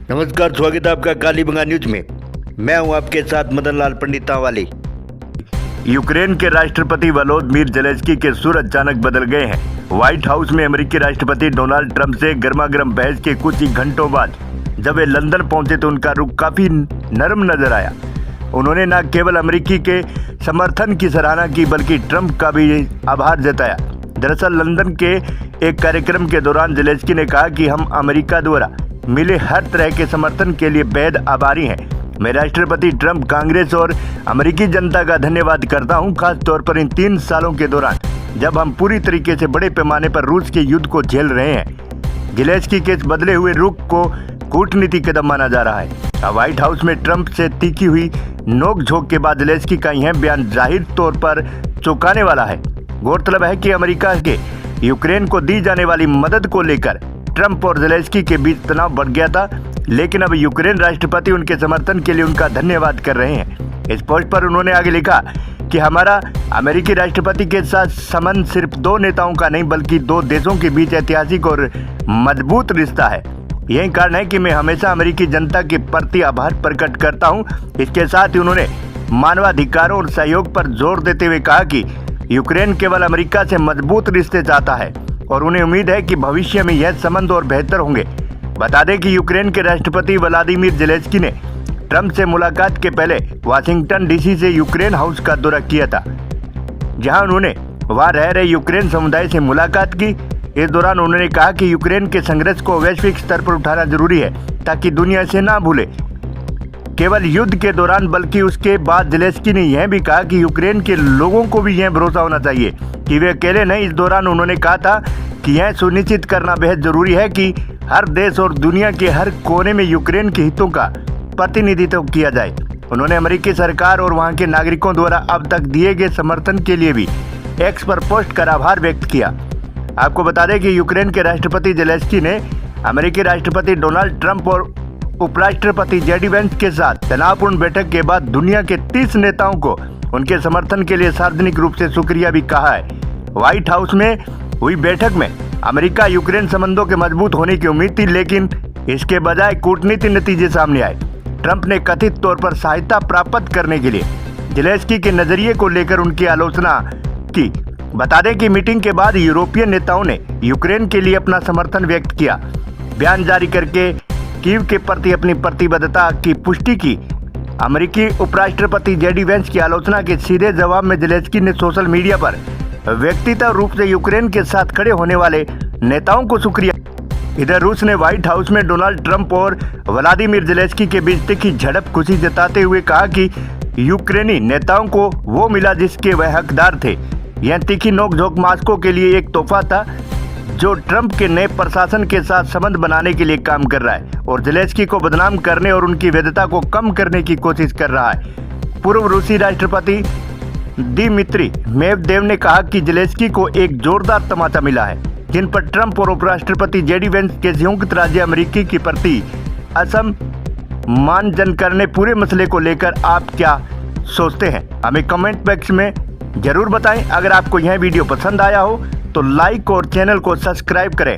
नमस्कार, स्वागत है आपका कालीबंगा न्यूज में। मैं हूं आपके साथ मदन लाल पंडित वाली। यूक्रेन के राष्ट्रपति वोलोदिमीर ज़ेलेंस्की के सुर अचानक बदल गए हैं। व्हाइट हाउस में अमेरिकी राष्ट्रपति डोनाल्ड ट्रंप से गर्मागर्म बहस के कुछ ही घंटों बाद जब वे लंदन पहुंचे तो उनका रुख काफी नरम नजर आया। उन्होंने न केवल अमेरिकी के समर्थन की सराहना की बल्कि ट्रंप का भी आभार जताया। दरअसल लंदन के एक कार्यक्रम के दौरान ज़ेलेंस्की ने कहा कि हम अमेरिका द्वारा मिले हर तरह के समर्थन के लिए बेहद आभारी हैं। मैं राष्ट्रपति ट्रंप, कांग्रेस और अमेरिकी जनता का धन्यवाद करता हूं, खास तौर पर इन 3 सालों के दौरान जब हम पूरी तरीके से बड़े पैमाने पर रूस के युद्ध को झेल रहे हैं। ज़ेलेंस्की के इस बदले हुए रुख को कूटनीतिक कदम माना जा रहा है। व्हाइट हाउस में ट्रंप से तीखी हुई नोकझोंक के बाद ज़ेलेंस्की का यह बयान जाहिर तौर पर चौंकाने वाला है। गौरतलब है कि अमेरिका के यूक्रेन को दी जाने वाली मदद को लेकर ट्रंप और ज़ेलेंस्की के बीच तनाव बढ़ गया था, लेकिन अब यूक्रेन राष्ट्रपति उनके समर्थन के लिए उनका धन्यवाद कर रहे हैं। इस पोस्ट पर उन्होंने आगे लिखा कि हमारा अमेरिकी राष्ट्रपति के साथ संबंध सिर्फ 2 नेताओं का नहीं बल्कि 2 देशों के बीच ऐतिहासिक और मजबूत रिश्ता है। यही कारण है कि मैं हमेशा अमेरिकी जनता के प्रति आभार प्रकट करता हूं। इसके साथ ही उन्होंने मानवाधिकारों और सहयोग पर जोर देते हुए कहा कि यूक्रेन केवल अमेरिका से मजबूत रिश्ते चाहता है और उन्हें उम्मीद है कि भविष्य में यह संबंध और बेहतर होंगे। बता दें कि यूक्रेन के राष्ट्रपति व्लादिमीर ज़ेलेंस्की ने ट्रंप से मुलाकात के पहले वाशिंगटन डीसी से यूक्रेन हाउस का दौरा किया था, जहां उन्होंने वहां रह रहे यूक्रेन समुदाय से मुलाकात की। इस दौरान उन्होंने कहा कि यूक्रेन के संघर्ष को वैश्विक स्तर पर उठाना जरूरी है ताकि दुनिया इसे ना भूले। केवल युद्ध के दौरान बल्कि उसके बाद ज़ेलेंस्की ने यह भी कहा कि यूक्रेन के लोगों को भी यह भरोसा होना चाहिए कि वे अकेले नहीं। इस दौरान उन्होंने कहा था कि यह सुनिश्चित करना बेहद जरूरी है कि हर देश और दुनिया के हर कोने में यूक्रेन के हितों का प्रतिनिधित्व किया जाए। उन्होंने अमेरिकी सरकार और वहां के नागरिकों द्वारा अब तक दिए गए समर्थन के लिए भी एक्स पर पोस्ट कर आभार व्यक्त किया। आपको बता दें कि यूक्रेन के राष्ट्रपति ज़ेलेंस्की ने अमेरिकी राष्ट्रपति डोनाल्ड ट्रंप और उपराष्ट्रपति जेडी वेंस के साथ तनावपूर्ण बैठक के बाद दुनिया के 30 नेताओं को उनके समर्थन के लिए सार्वजनिक रूप से शुक्रिया भी कहा है। व्हाइट हाउस में हुई बैठक में अमेरिका यूक्रेन संबंधों के मजबूत होने की उम्मीद थी, लेकिन इसके बजाय कूटनीतिक नतीजे सामने आए। ट्रंप ने कथित तौर पर सहायता प्राप्त करने के लिए ज़ेलेंस्की के नजरिए को लेकर उनकी आलोचना की। बता दें कि मीटिंग के बाद यूरोपीय नेताओं ने यूक्रेन के लिए अपना समर्थन व्यक्त किया, बयान जारी करके कीव के प्रति अपनी प्रतिबद्धता की पुष्टि की। अमेरिकी उपराष्ट्रपति जेडी वेंस की आलोचना के सीधे जवाब में ज़ेलेंस्की ने सोशल मीडिया पर व्यक्तिगत रूप से यूक्रेन के साथ खड़े होने वाले नेताओं को शुक्रिया। इधर रूस ने व्हाइट हाउस में डोनाल्ड ट्रंप और व्लादिमीर ज़ेलेंस्की के बीच तीखी झड़प खुशी जताते हुए कहा कि यूक्रेनी नेताओं को वो मिला जिसके वह हकदार थे। यह तीखी नोकझोंक मॉस्को के लिए एक तोहफा था जो ट्रंप के नए प्रशासन के साथ संबंध बनाने के लिए काम कर रहा है और ज़ेलेंस्की को बदनाम करने और उनकी वैधता को कम करने की कोशिश कर रहा है। पूर्व रूसी राष्ट्रपति दिमित्री मेदवेदेव ने कहा कि ज़ेलेंस्की को एक जोरदार तमाचा मिला है, जिन पर ट्रंप और उपराष्ट्रपति जेडी वेंस के संयुक्त राज्य अमेरिकी के प्रति असम्मान करने पूरे मसले को लेकर आप क्या सोचते हैं, हमें कमेंट बॉक्स में जरूर बताएं। अगर आपको यह वीडियो पसंद आया हो तो लाइक और चैनल को सब्सक्राइब करें।